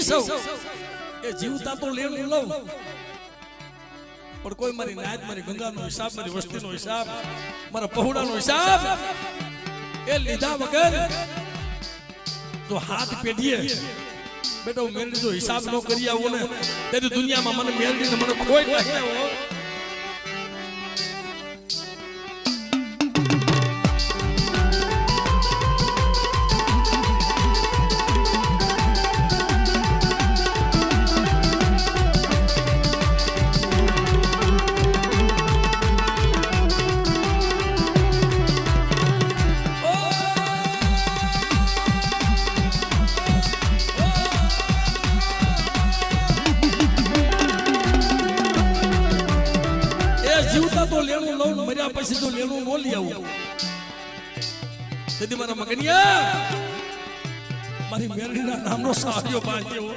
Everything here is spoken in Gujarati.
સૌ એ જીવતા તો લેવું લઉં પણ કોઈ મારી નાયત મારી ગંગાનો હિસાબ મારી વસ્તીનો હિસાબ મારા પહોળાનો હિસાબ એ લીધા વગર જો હાથ પેઢીએ બેટો મેલડી જો હિસાબ ન કરી આવો ને તેની દુનિયામાં મને મેલડીને મને કોઈ નહીં આવો તો લેણું લઉં મર્યા પછી તો લેણું ન લઈ આવું તેથી મારા મગનિયા મારી મેરડીના નામનો સહાયો બાંધ્યો